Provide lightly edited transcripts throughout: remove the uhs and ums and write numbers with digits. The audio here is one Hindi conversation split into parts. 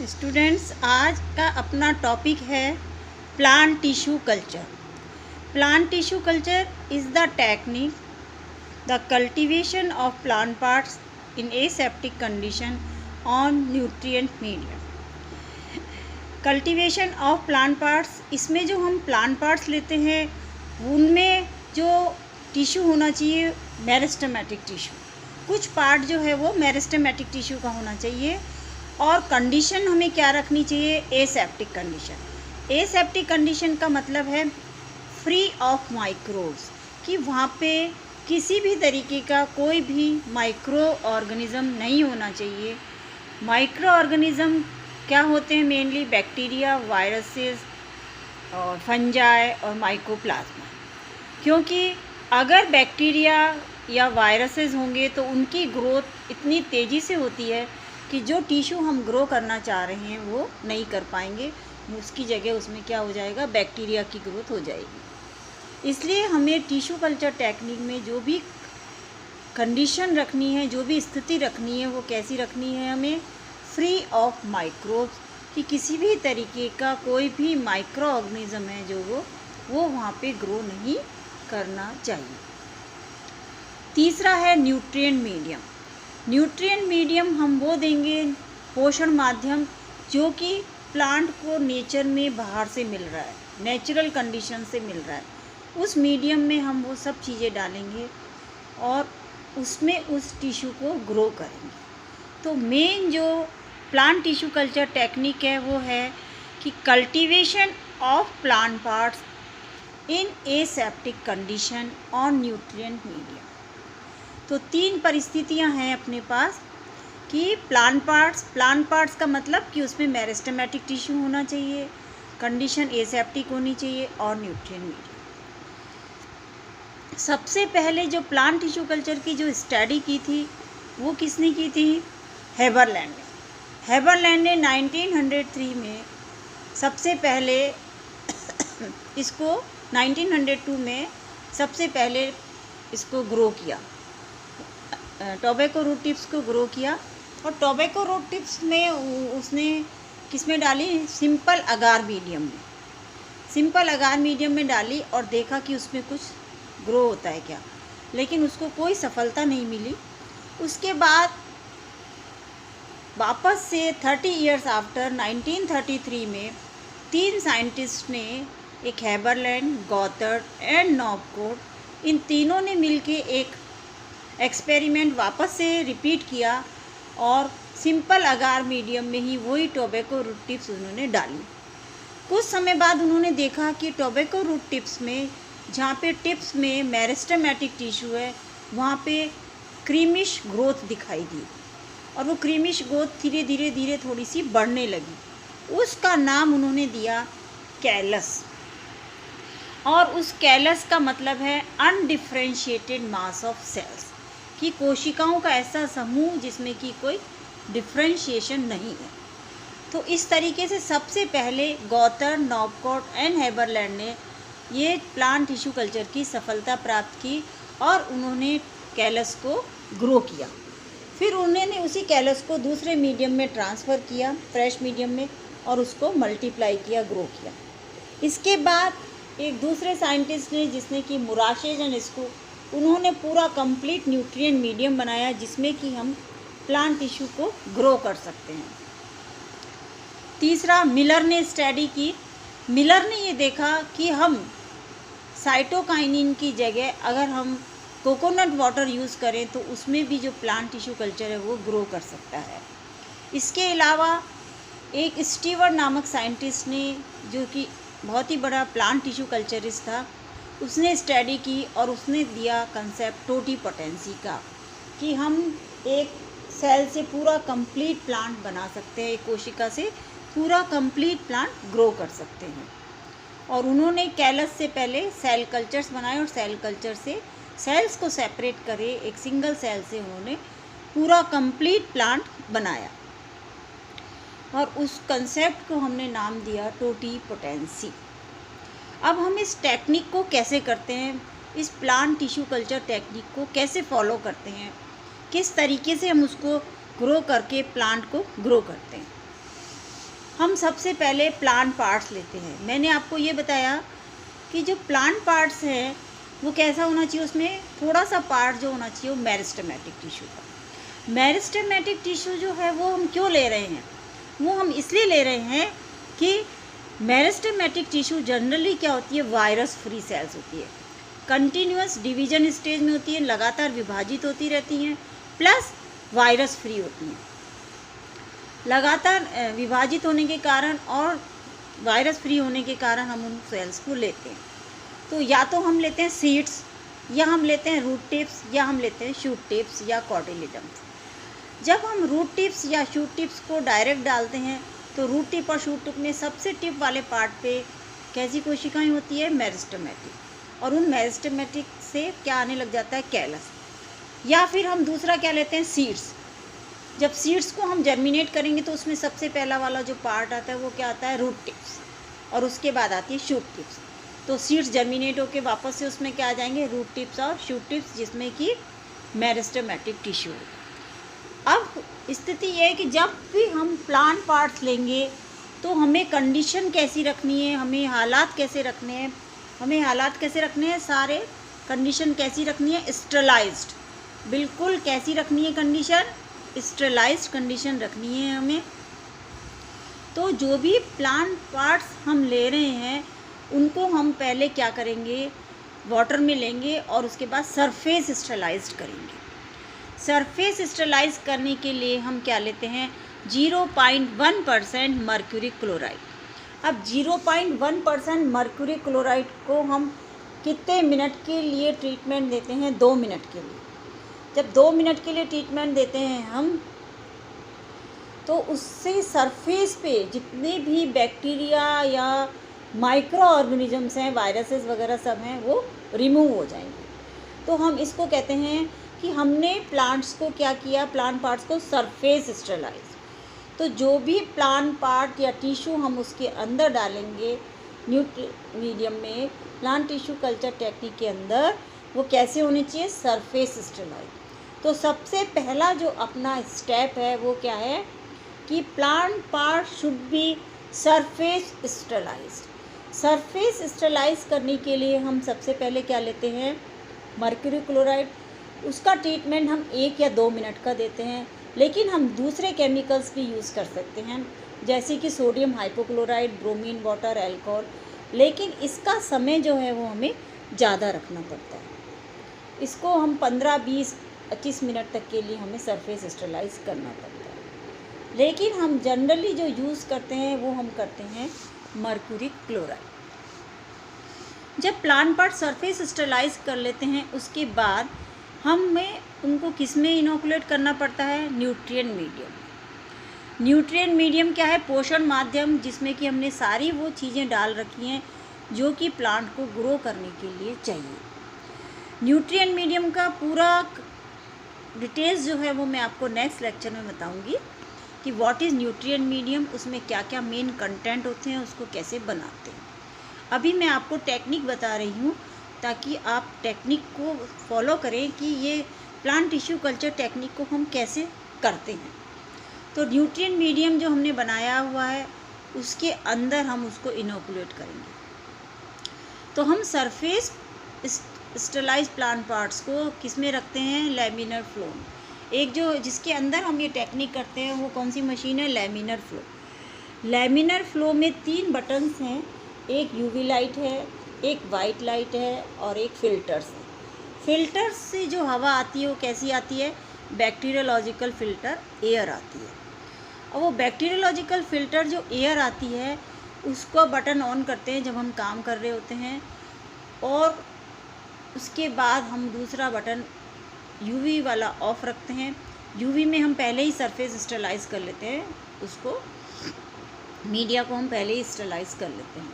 स्टूडेंट्स, आज का अपना टॉपिक है plant tissue culture. Plant tissue culture is the technique the cultivation of plant parts in aseptic condition on nutrient medium. Cultivation of plant parts, इसमें जो हम प्लांट पार्ट्स लेते हैं उनमें जो टिश्यू होना चाहिए मेरिस्टेमेटिक टिश्यू, कुछ पार्ट जो है वो मेरिस्टेमेटिक टिश्यू का होना चाहिए। और कंडीशन हमें क्या रखनी चाहिए? Aseptic condition. एसेप्टिक कंडीशन का मतलब है फ्री ऑफ माइक्रोब्स, कि वहाँ पे किसी भी तरीके का कोई भी माइक्रो ऑर्गेनिज़म नहीं होना चाहिए। माइक्रो ऑर्गेनिज़म क्या होते हैं? मेनली बैक्टीरिया, वायरसेस और फंजाई और माइकोप्लाज्मा। क्योंकि अगर बैक्टीरिया या वायरसेस होंगे तो उनकी ग्रोथ इतनी तेज़ी से होती है कि जो टिश्यू हम ग्रो करना चाह रहे हैं वो नहीं कर पाएंगे। उसकी जगह उसमें क्या हो जाएगा? बैक्टीरिया की ग्रोथ हो जाएगी। इसलिए हमें टिश्यू कल्चर टेक्निक में जो भी कंडीशन रखनी है, जो भी स्थिति रखनी है, वो कैसी रखनी है? हमें फ्री ऑफ माइक्रोब्स, कि किसी भी तरीके का कोई भी माइक्रो ऑर्गेनिज्म है जो वो वहाँ पे ग्रो नहीं करना चाहिए। तीसरा है न्यूट्रिएंट मीडियम। न्यूट्रिएंट मीडियम हम वो देंगे, पोषण माध्यम, जो कि प्लांट को नेचर में बाहर से मिल रहा है, नेचुरल कंडीशन से मिल रहा है। उस मीडियम में हम वो सब चीज़ें डालेंगे और उसमें उस टिश्यू को ग्रो करेंगे। तो मेन जो प्लांट टिश्यू कल्चर टेक्निक है वो है कि cultivation of plant parts in aseptic condition on nutrient medium. तो तीन परिस्थितियां हैं अपने पास कि प्लांट पार्ट्स का मतलब कि उसमें मेरिस्टेमेटिक टिश्यू होना चाहिए, कंडीशन एसेप्टिक होनी चाहिए और न्यूट्रिएंट मीडियम। सबसे पहले जो प्लांट टिश्यू कल्चर की जो स्टडी की थी वो किसने की थी? हेबरलैंड ने। हेबरलैंड ने 1903 में सबसे पहले इसको 1902 में सबसे पहले इसको ग्रो किया, टोबैको रूट टिप्स को ग्रो किया। और टोबैको रूट टिप्स में उसने किसमें डाली? सिंपल अगार मीडियम में। सिंपल अगार मीडियम में डाली और देखा कि उसमें कुछ ग्रो होता है क्या, लेकिन उसको कोई सफलता नहीं मिली। उसके बाद वापस से 30 इयर्स आफ्टर 1933 में तीन साइंटिस्ट ने, एक हेबरलैंड, गॉथर्ड एंड नॉर्थकोट, इन तीनों ने मिलके एक एक्सपेरिमेंट वापस से रिपीट किया और सिंपल अगार मीडियम में ही वही टोबैको रूट टिप्स उन्होंने डाली। कुछ समय बाद उन्होंने देखा कि टोबैको रूट टिप्स में, जहाँ पे टिप्स में मेरिस्टेमेटिक टिश्यू है, वहाँ पे क्रीमिश ग्रोथ दिखाई दी और वो क्रीमिश ग्रोथ धीरे धीरे थोड़ी सी बढ़ने लगी। उसका नाम उन्होंने दिया कैलस। और उस कैलस का मतलब है अनडिफ्रेंशिएटेड मास ऑफ सेल्स, कि कोशिकाओं का ऐसा समूह जिसमें कि कोई डिफ्रेंशिएशन नहीं है। तो इस तरीके से सबसे पहले गॉथर्ड, नॉर्थकोट एंड हेबरलैंड ने ये प्लांट टिश्यू कल्चर की सफलता प्राप्त की और उन्होंने कैलस को ग्रो किया। फिर उन्होंने उसी कैलस को दूसरे मीडियम में ट्रांसफ़र किया, फ्रेश मीडियम में, और उसको मल्टीप्लाई किया, ग्रो किया। इसके बाद एक दूसरे साइंटिस्ट ने, जिसने कि मुराशेज एंड इसको, उन्होंने पूरा कंप्लीट न्यूट्रिएंट मीडियम बनाया जिसमें कि हम प्लांट टिश्यू को ग्रो कर सकते हैं। तीसरा मिलर ने स्टडी की। मिलर ने ये देखा कि हम साइटोकाइनिन की जगह अगर हम कोकोनट वाटर यूज़ करें तो उसमें भी जो प्लांट टिश्यू कल्चर है वो ग्रो कर सकता है। इसके अलावा एक स्टीवर्ट नामक साइंटिस्ट ने, जो कि बहुत ही बड़ा प्लांट टिश्यू कल्चरिस्ट था, उसने स्टडी की और उसने दिया कंसेप्ट टोटीपोटेंसी का, कि हम एक सेल से पूरा कंप्लीट प्लांट बना सकते हैं, एक कोशिका से पूरा कंप्लीट प्लांट ग्रो कर सकते हैं। और उन्होंने कैलस से पहले सेल कल्चर्स बनाए और सेल कल्चर से सेल्स को सेपरेट करे, एक सिंगल सेल से उन्होंने पूरा कंप्लीट प्लांट बनाया और उस कंसेप्ट को हमने नाम दिया टोटीपोटेंसी। अब हम इस टेक्निक को कैसे करते हैं, इस प्लांट टिश्यू कल्चर टेक्निक को कैसे फॉलो करते हैं, किस तरीके से हम उसको ग्रो करके प्लांट को ग्रो करते हैं। हम सबसे पहले प्लांट पार्ट्स लेते हैं। मैंने आपको ये बताया कि जो प्लांट पार्ट्स है वो कैसा होना चाहिए, उसमें थोड़ा सा पार्ट जो होना चाहिए वो मेरिस्टेमेटिक टिश्यू का। मेरिस्टेमेटिक टिश्यू जो है वो हम क्यों ले रहे हैं, वो हम इसलिए ले रहे हैं कि मेरिस्टेमेटिक टिश्यू जनरली क्या होती है, वायरस फ्री सेल्स होती है, कंटिन्यूअस डिवीजन स्टेज में होती है, लगातार विभाजित होती रहती हैं, प्लस वायरस फ्री होती हैं। लगातार विभाजित होने के कारण और वायरस फ्री होने के कारण हम उन सेल्स को लेते हैं। तो या तो हम लेते हैं सीड्स, या हम लेते हैं रूट टिप्स, या हम लेते हैं शूट टिप्स या कॉटिलिडम्स। जब हम रूट टिप्स या शूट टिप्स को डायरेक्ट डालते हैं तो रूट टिप और शूट टिप में सबसे टिप वाले पार्ट पे कैसी कोशिकाएं होती है, मेरिस्टेमेटिक, और उन मेरिस्टेमेटिक से क्या आने लग जाता है, कैलस। या फिर हम दूसरा क्या लेते हैं, सीड्स। जब सीड्स को हम जर्मिनेट करेंगे तो उसमें सबसे पहला वाला जो पार्ट आता है वो क्या आता है, रूट टिप्स, और उसके बाद आती है शूट टिप्स। तो सीड्स जर्मिनेट होकर वापस से उसमें क्या आ जाएंगे, रूट टिप्स और शूट टिप्स, जिसमें कि मेरिस्टेमेटिक टिश्यू होगा। अब स्थिति ये है कि जब भी हम प्लांट पार्ट्स लेंगे तो हमें कंडीशन कैसी रखनी है, हमें हालात कैसे रखने हैं, सारे कंडीशन कैसी रखनी है, स्टेरलाइज्ड, बिल्कुल कैसी रखनी है कंडीशन, स्टेरलाइज्ड कंडीशन रखनी है हमें। तो जो भी प्लांट पार्ट्स हम ले रहे हैं उनको हम पहले क्या करेंगे, वाटर में लेंगे और उसके बाद सरफेस स्टेरलाइज्ड करेंगे। सरफेस स्टेरलाइज करने के लिए हम क्या लेते हैं, 0.1% मर्क्यूरी क्लोराइड। अब 0.1% मर्क्यूरी क्लोराइड को हम कितने मिनट के लिए ट्रीटमेंट देते हैं, 2 मिनट के लिए। जब 2 मिनट के लिए ट्रीटमेंट देते हैं हम, तो उससे सरफेस पे जितने भी बैक्टीरिया या माइक्रो ऑर्गेनिजम्स हैं, वायरसेस वगैरह सब हैं, वो रिमूव हो जाएंगे। तो हम इसको कहते हैं कि हमने प्लांट्स को क्या किया, प्लांट पार्ट्स को सरफेस स्टेरलाइज। तो जो भी प्लांट पार्ट या टिश्यू हम उसके अंदर डालेंगे मीडियम में, प्लांट टिश्यू कल्चर टेक्निक के अंदर, वो कैसे होने चाहिए, सरफेस स्टेरलाइज। तो सबसे पहला जो अपना स्टेप है वो क्या है कि plant part should be surface sterilised. Surface sterilise करने के लिए हम सबसे पहले क्या लेते हैं, मर्क्यूरी क्लोराइड। उसका ट्रीटमेंट हम 1 या 2 मिनट का देते हैं, लेकिन हम दूसरे केमिकल्स भी यूज़ कर सकते हैं, जैसे कि sodium hypochlorite, bromine water, alcohol, लेकिन इसका समय जो है वो हमें ज़्यादा रखना पड़ता है। इसको हम 15, 20, 25 मिनट तक के लिए हमें सरफेस स्टेरलाइज करना पड़ता है। लेकिन हम जनरली जो यूज़ करते हैं वो हम करते हैं मर्क्यूरी क्लोराइड। जब प्लांट पार्ट सरफेस स्टेरलाइज कर लेते हैं उसके बाद हमें उनको किस में इनोकुलेट करना पड़ता है, न्यूट्रिएंट मीडियम। न्यूट्रिएंट मीडियम क्या है, पोषण माध्यम, जिसमें कि हमने सारी वो चीज़ें डाल रखी हैं जो कि प्लांट को ग्रो करने के लिए चाहिए। न्यूट्रिएंट मीडियम का पूरा डिटेल्स जो है वो मैं आपको नेक्स्ट लेक्चर में बताऊंगी कि व्हाट इज़ न्यूट्रिएंट मीडियम, उसमें क्या क्या मेन कंटेंट होते हैं, उसको कैसे बनाते हैं। अभी मैं आपको टेक्निक बता रही हूँ ताकि आप टेक्निक को फॉलो करें कि ये प्लांट टिश्यू कल्चर टेक्निक को हम कैसे करते हैं। तो न्यूट्रिएंट मीडियम जो हमने बनाया हुआ है उसके अंदर हम उसको इनोकुलेट करेंगे। तो हम सरफेस स्टेरलाइज प्लांट पार्ट्स को किस में रखते हैं, लैमिनर फ्लो। एक जो जिसके अंदर हम ये टेक्निक करते हैं वो कौन सी मशीन है, लैमिनर फ्लो। लैमिनर फ्लो में 3 बटन्स हैं, एक यूवी लाइट है, एक वाइट लाइट है और एक फ़िल्टर्स है। फ़िल्टर्स से जो हवा आती है वो कैसी आती है, बैक्टीरियोलॉजिकल फ़िल्टर एयर आती है। और वो बैक्टीरियोलॉजिकल फ़िल्टर जो एयर आती है उसको बटन ऑन करते हैं जब हम काम कर रहे होते हैं, और उसके बाद हम दूसरा बटन यूवी वाला ऑफ़ रखते हैं। यूवी में हम पहले ही सरफेस स्टेरलाइज कर लेते हैं, उसको मीडिया को हम पहले ही स्टेरलाइज कर लेते हैं।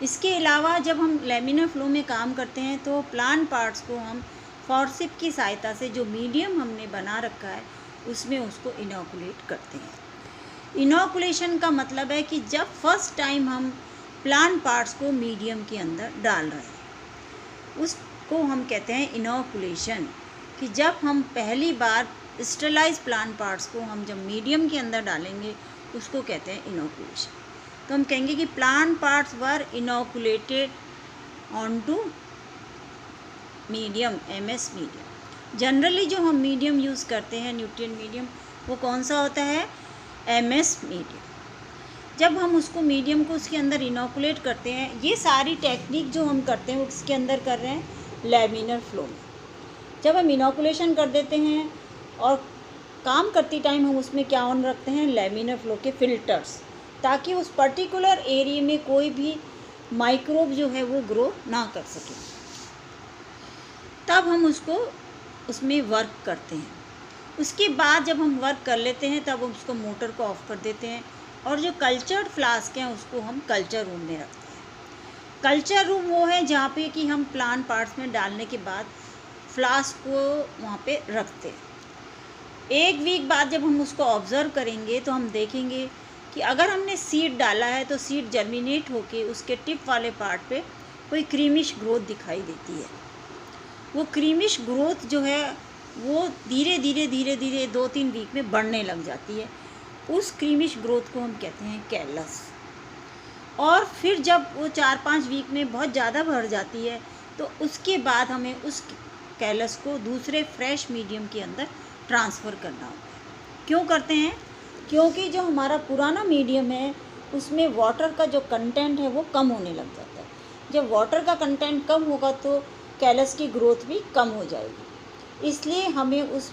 इसके अलावा जब हम लैमिनर फ्लो में काम करते हैं तो प्लांट पार्ट्स को हम फॉर्सिप की सहायता से जो मीडियम हमने बना रखा है उसमें उसको इनोकुलेट करते हैं। इनोकुलेशन का मतलब है कि जब फर्स्ट टाइम हम प्लांट पार्ट्स को मीडियम के अंदर डाल रहे हैं उसको हम कहते हैं इनोकुलेशन। कि जब हम पहली बार स्टेरलाइज प्लांट पार्ट्स को हम जब मीडियम के अंदर डालेंगे उसको कहते हैं इनोकुलेशन। तो हम कहेंगे कि plant parts were inoculated on to medium, MS medium. Generally जो हम मीडियम यूज़ करते हैं न्यूट्रिएंट मीडियम, वो कौन सा होता है? MS medium. जब हम उसको मीडियम को उसके अंदर इनोकुलेट करते हैं, ये सारी टेक्निक जो हम करते हैं वो किसके अंदर कर रहे हैं? लैमिनर फ्लो में। जब हम इनोकुलेशन कर देते हैं और काम करती टाइम हम उसमें क्या ऑन रखते हैं? लैमिनर फ्लो के फिल्टर्स, ताकि उस पर्टिकुलर एरिया में कोई भी माइक्रोब जो है वो ग्रो ना कर सके। तब हम उसको उसमें वर्क करते हैं। उसके बाद जब हम वर्क कर लेते हैं तब उसको मोटर को ऑफ कर देते हैं और जो कल्चर्ड फ्लास्क हैं उसको हम कल्चर रूम में रखते हैं। कल्चर रूम वो है जहाँ पे कि हम प्लांट पार्ट्स में डालने के बाद फ्लास्क को वहाँ पे रखते हैं। 1 वीक बाद जब हम उसको ऑब्ज़र्व करेंगे तो हम देखेंगे कि अगर हमने सीड डाला है तो सीड जर्मिनेट होके उसके टिप वाले पार्ट पे कोई क्रीमिश ग्रोथ दिखाई देती है। वो क्रीमिश ग्रोथ जो है वो धीरे धीरे 2-3 वीक में बढ़ने लग जाती है। उस क्रीमिश ग्रोथ को हम कहते हैं कैलस। और फिर जब वो 4-5 वीक में बहुत ज़्यादा बढ़ जाती है तो उसके बाद हमें उस कैलस को दूसरे फ्रेश मीडियम के अंदर ट्रांसफ़र करना होता है। क्यों करते हैं? क्योंकि जो हमारा पुराना मीडियम है उसमें वाटर का जो कंटेंट है वो कम होने लग जाता है। जब वाटर का कंटेंट कम होगा तो कैलस की ग्रोथ भी कम हो जाएगी। इसलिए हमें उस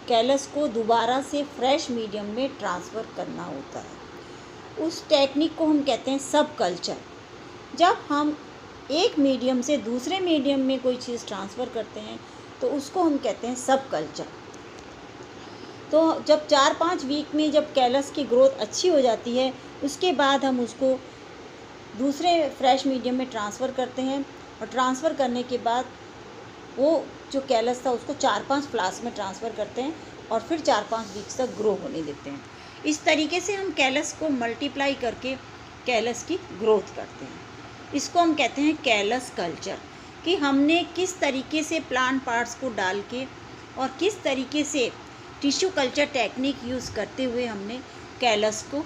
कैलस को दोबारा से फ्रेश मीडियम में ट्रांसफ़र करना होता है। उस टेक्निक को हम कहते हैं सब कल्चर। जब हम एक मीडियम से दूसरे मीडियम में कोई चीज़ ट्रांसफ़र करते हैं तो उसको हम कहते हैं सब कल्चर। तो जब 4-5 वीक में जब कैलस की ग्रोथ अच्छी हो जाती है उसके बाद हम उसको दूसरे फ्रेश मीडियम में ट्रांसफ़र करते हैं और ट्रांसफ़र करने के बाद वो जो कैलस था उसको 4-5 फ्लास्क में ट्रांसफ़र करते हैं और फिर 4-5 वीक्स तक ग्रो होने देते हैं। इस तरीके से हम कैलस को मल्टीप्लाई करके कैलस की ग्रोथ करते हैं। इसको हम कहते हैं कैलस कल्चर, कि हमने किस तरीके से प्लांट पार्ट्स को डाल के और किस तरीके से टिश्यू कल्चर टेक्निक यूज़ करते हुए हमने कैलस को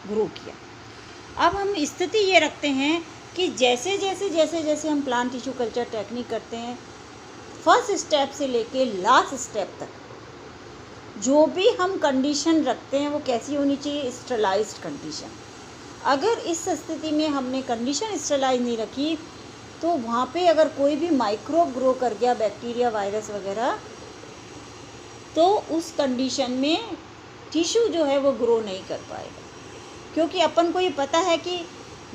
ग्रो किया। अब हम स्थिति ये रखते हैं कि जैसे जैसे हम प्लांट टिश्यू कल्चर टेक्निक करते हैं, फर्स्ट स्टेप से लेके लास्ट स्टेप तक जो भी हम कंडीशन रखते हैं वो कैसी होनी चाहिए? Sterilised condition. अगर इस स्थिति में हमने कंडीशन स्टेरलाइज नहीं रखी तो वहाँ पे अगर कोई भी माइक्रोब ग्रो कर गया, बैक्टीरिया, वायरस वगैरह, तो उस कंडीशन में टिश्यू जो है वो ग्रो नहीं कर पाएगा। क्योंकि अपन को ये पता है कि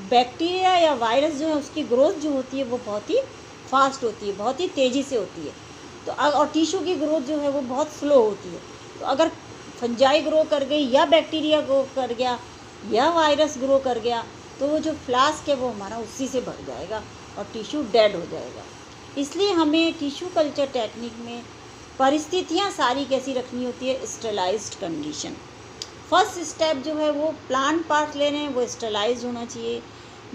बैक्टीरिया या वायरस जो है उसकी ग्रोथ जो होती है वो बहुत ही फास्ट होती है, बहुत ही तेज़ी से होती है। तो और टिश्यू की ग्रोथ जो है वो बहुत स्लो होती है। तो अगर फंजाई ग्रो कर गई या बैक्टीरिया ग्रो कर गया या वायरस ग्रो कर गया तो वो जो फ्लास्क है वो हमारा उसी से भर जाएगा और टिश्यू डेड हो जाएगा। इसलिए हमें टिश्यू कल्चर टेक्निक में परिस्थितियाँ सारी कैसी रखनी होती है? Sterilised condition. फर्स्ट स्टेप जो है वो प्लांट पार्ट ले रहे हैं वो स्टेरलाइज्ड होना चाहिए।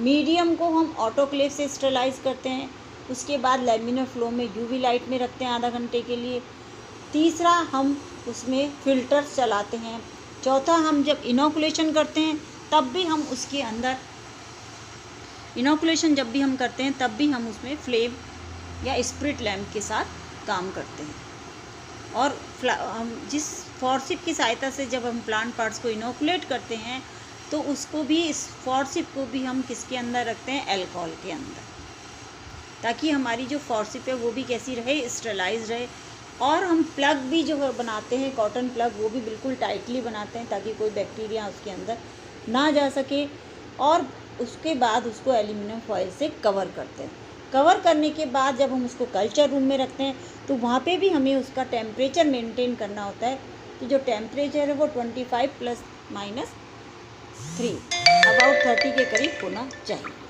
मीडियम को हम ऑटोक्लेव से स्टेरलाइज करते हैं। उसके बाद लैमिनर फ्लो में यूवी लाइट में रखते हैं आधा घंटे के लिए। तीसरा, हम उसमें फ़िल्टर्स चलाते हैं। चौथा, हम जब इनोकुलेशन करते हैं तब भी हम उसके अंदर इनोकुलेशन जब भी हम करते हैं तब भी हम उसमें फ्लेम या स्प्रिट लैम्प के साथ काम करते हैं। और हम जिस फॉरसिप की सहायता से जब हम प्लांट पार्ट्स को इनोकुलेट करते हैं तो उसको भी, इस फॉरसिप को भी हम किसके अंदर रखते हैं? अल्कोहल के अंदर, ताकि हमारी जो फॉरसिप है वो भी कैसी रहे? स्टेरलाइज रहे। और हम प्लग भी जो है बनाते हैं, कॉटन प्लग, वो भी बिल्कुल टाइटली बनाते हैं ताकि कोई बैक्टीरिया उसके अंदर ना जा सके। और उसके बाद उसको एल्यूमिनियम फॉइल से कवर करते हैं। कवर करने के बाद जब हम उसको कल्चर रूम में रखते हैं तो वहाँ पे भी हमें उसका टेम्परेचर मेंटेन करना होता है। तो जो टेम्परेचर है वो 25 ± 3 अबाउट 30 के करीब होना चाहिए।